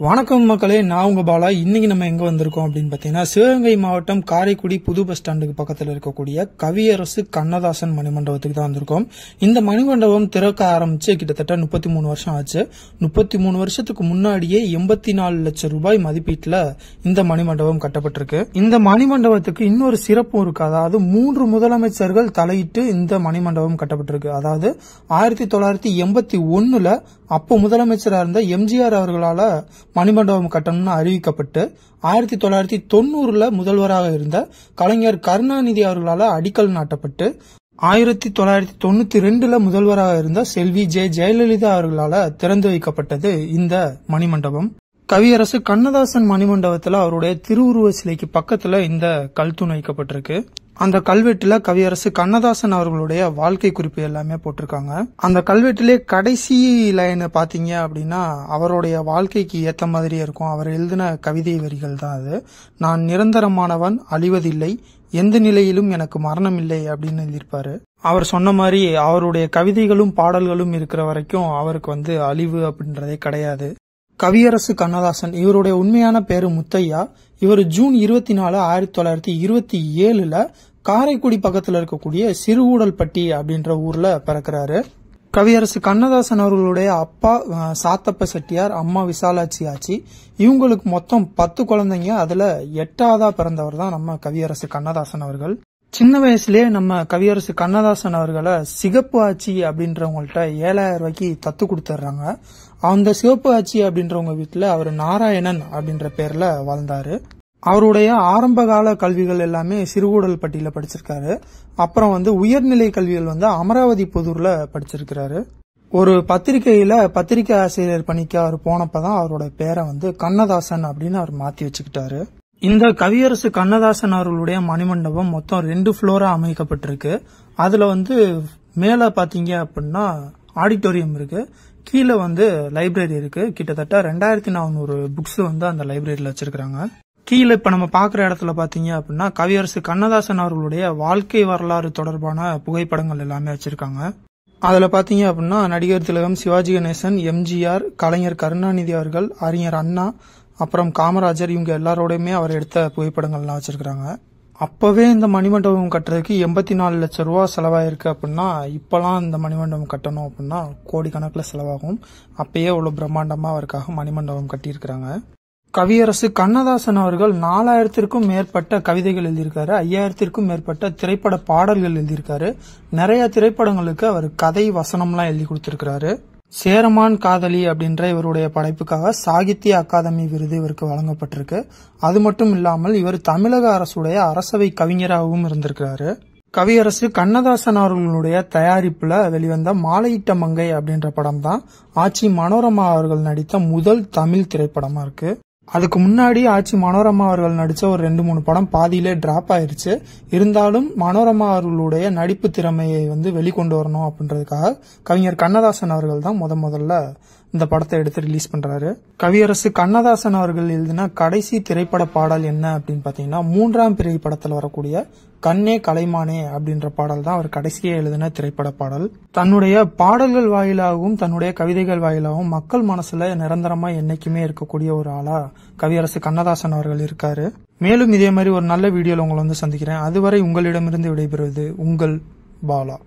வணக்கம் மக்களே, நான் உங்க பாலா. இன்னைக்கு நம்ம எங்க வந்திருக்கோம் அப்படின்னு பாத்தீங்கன்னா, சிவகங்கை மாவட்டம் காரைக்குடி புது பஸ் ஸ்டாண்டுக்கு பக்கத்துல இருக்கக்கூடிய கவியரசு கண்ணதாசன் மணிமண்டபத்துக்கு தான் வந்திருக்கோம். இந்த மணிமண்டபம் திறக்க ஆரம்பிச்சு கிட்டத்தட்ட 33 வருஷம் ஆச்சு. 33 வருஷத்துக்கு முன்னாடியே 84 லட்சம் ரூபாய் மதிப்பீட்டுல இந்த மணிமண்டபம் கட்டப்பட்டிருக்கு. இந்த மணிமண்டபத்துக்கு இன்னொரு சிறப்பும் இருக்கு. அதாவது 3 முதலமைச்சர்கள் தலையிட்டு இந்த மணிமண்டபம் கட்டப்பட்டிருக்கு. அதாவது 1981ல அப்போ முதலமைச்சராக இருந்த எம்ஜிஆர் அவர்களால மணிமண்டபம் கட்டணும்னு அறிவிக்கப்பட்டு 1990ல முதல்வராக இருந்த கலைஞர் கருணாநிதி அவர்களால அடிக்கல் நாட்டப்பட்டு 1992ல முதல்வராக இருந்த செல்வி ஜெயலலிதா அவர்களால திறந்து வைக்கப்பட்டது இந்த மணிமண்டபம். கவியரசு கண்ணதாசன் மணிமண்டபத்துல அவருடைய திருவுருவ சிலைக்கு பக்கத்துல இந்த கல்தூண் வைக்கப்பட்டிருக்கு. அந்த கல்வெட்டுல கவியரசு கண்ணதாசன் அவர்களுடைய வாழ்க்கை குறிப்பு எல்லாமே போட்டிருக்காங்க. அந்த கல்வெட்டிலே கடைசி லைனை பாத்தீங்க அப்படின்னா அவருடைய வாழ்க்கைக்கு ஏத்த மாதிரியே இருக்கும். அவர் எழுதின கவிதை வரிகள் தான் அது. நான் நிரந்தரமானவன், அழிவதில்லை, எந்த நிலையிலும் எனக்கு மரணம் இல்லை அப்படின்னு எழுதியிருப்பாரு. அவர் சொன்ன மாதிரி அவருடைய கவிதைகளும் பாடல்களும் இருக்கிற வரைக்கும் அவருக்கு அழிவு அப்படின்றதே கிடையாது. கவியரசு கண்ணதாசன், இவருடைய உண்மையான பேரு முத்தையா. இவர் ஜூன் 24, 1927ல காரைக்குடி பக்கத்துல இருக்கக்கூடிய சிறுகூடல்பட்டி அப்படின்ற ஊர்ல பிறக்கிறாரு. கவியரசு கண்ணதாசன் அவர்களுடைய அப்பா சாத்தப்ப செட்டியார், அம்மா விசாலாட்சி ஆச்சி. இவங்களுக்கு மொத்தம் 10 குழந்தைங்க. அதுல 8ஆவதா பிறந்தவர் தான் நம்ம கவியரசு கண்ணதாசன் அவர்கள். சின்ன வயசுலயே நம்ம கவியரசு கண்ணதாசன் அவர்களை சிகப்பு ஆச்சி அப்படின்றவங்கள்ட்ட 7000 ரூபாய்க்கு தத்து கொடுத்துட்றாங்க. அந்த சிவப்பு ஆச்சி அப்படின்றவங்க வீட்டுல அவர் நாராயணன் அப்படின்ற பேர்ல வாழ்ந்தாரு. அவருடைய ஆரம்பகால கல்விகள் எல்லாமே சிறுகூடல்பட்டியில படிச்சிருக்காரு. அப்புறம் உயர்நிலை கல்விகள் அமராவதி புதூர்ல படிச்சிருக்கிறாரு. ஒரு பத்திரிகையில பத்திரிகை ஆசிரியர் பணிக்கு அவர் போனப்பதான் அவரோட பேரை கண்ணதாசன் அப்படின்னு அவர் மாத்தி வச்சுக்கிட்டாரு. இந்த கவியரசு கண்ணதாசன் அவர்களுடைய மணிமண்டபம் மொத்தம் 2 ஃப்ளோரா அமைக்கப்பட்டிருக்கு. அதுல மேல பாத்தீங்க அப்படின்னா ஆடிட்டோரியம் இருக்கு, கீழே லைப்ரரி இருக்கு. கிட்டத்தட்ட 2400 புக்ஸ் அந்த லைப்ரரியில வச்சிருக்காங்க. கீழே இப்ப நம்ம பாக்குற இடத்துல பாத்தீங்க அப்படின்னா கவியரசு கண்ணதாசன் அவர்களுடைய வாழ்க்கை வரலாறு தொடர்பான புகைப்படங்கள் எல்லாமே வச்சிருக்காங்க. அதுல பாத்தீங்க அப்படின்னா நடிகர் திலகம், சிவாஜி கணேசன், எம்ஜிஆர், கலைஞர் கருணாநிதி அவர்கள், அறிஞர் அண்ணா, அப்புறம் காமராஜர், இவங்க எல்லாரோடையுமே அவர் எடுத்த புகைப்படங்கள்லாம் வச்சிருக்காங்க. அப்பவே இந்த மணிமண்டபம் கட்டுறதுக்கு 84 லட்சம் ரூபாய் செலவாயிருக்கு அப்படின்னா இப்பெல்லாம் இந்த மணிமண்டபம் கட்டணும் அப்படின்னா கோடிக்கணக்கில் செலவாகும். அப்பயே அவ்வளவு பிரம்மாண்டமா அவருக்காக மணிமண்டபம் கட்டியிருக்கிறாங்க. கவியரசு கண்ணதாசன் அவர்கள் 4000த்திற்கும் மேற்பட்ட கவிதைகள் எழுதியிருக்காரு. 5000த்திற்கும் மேற்பட்ட திரைப்பட பாடல்கள் எழுதியிருக்காரு. நிறைய திரைப்படங்களுக்கு அவர் கதை வசனம்லாம் எழுதி கொடுத்திருக்கிறாரு. சேரமான் காதலி அப்படின்ற இவருடைய படைப்புக்காக சாகித்ய அகாதமி விருது இவருக்கு வழங்கப்பட்டிருக்கு. அது மட்டும் இல்லாமல் இவர் தமிழக அரசுடைய அரசவை கவிஞராகவும் இருந்திருக்கிறாரு. கவியரசு கண்ணதாசன் அவர்களுடைய தயாரிப்புல வெளிவந்த மாலையிட்ட மங்கை அப்படின்ற படம் தான் ஆச்சி மனோரமா அவர்கள் நடித்த முதல் தமிழ் திரைப்படமா இருக்கு. அதுக்கு முன்னாடி ஆச்சி மனோரமா அவர்கள் நடிச்ச ஒரு 2-3 படம் பாதியிலே டிராப் ஆயிருச்சு. இருந்தாலும் மனோரமா அவர்களுடைய நடிப்பு திறமையை வெளிக்கொண்டு வரணும் அப்படின்றதுக்காக கவிஞர் கண்ணதாசன் அவர்கள் தான் முதல்ல இந்த படத்தை எடுத்து ரிலீஸ் பண்றாரு. கவியரசு கண்ணதாசன் அவர்கள் எழுதின கடைசி திரைப்பட பாடல் என்ன அப்படின்னு பாத்தீங்கன்னா 3ஆம் பிறை படத்துல வரக்கூடிய கண்ணே கலைமானே அப்படின்ற பாடல் தான் அவர் கடைசியே எழுதின திரைப்பட பாடல். தன்னுடைய பாடல்கள் வாயிலாகவும் தன்னுடைய கவிதைகள் வாயிலாகவும் மக்கள் மனசுல நிரந்தரமா என்னைக்குமே இருக்கக்கூடிய ஒரு ஆளா கவியரசு கண்ணதாசன் அவர்கள் இருக்காரு. மேலும் இதே மாதிரி ஒரு நல்ல வீடியோல உங்களை சந்திக்கிறேன். அதுவரை உங்களிடமிருந்து விடைபெறுவது உங்கள் பாலா.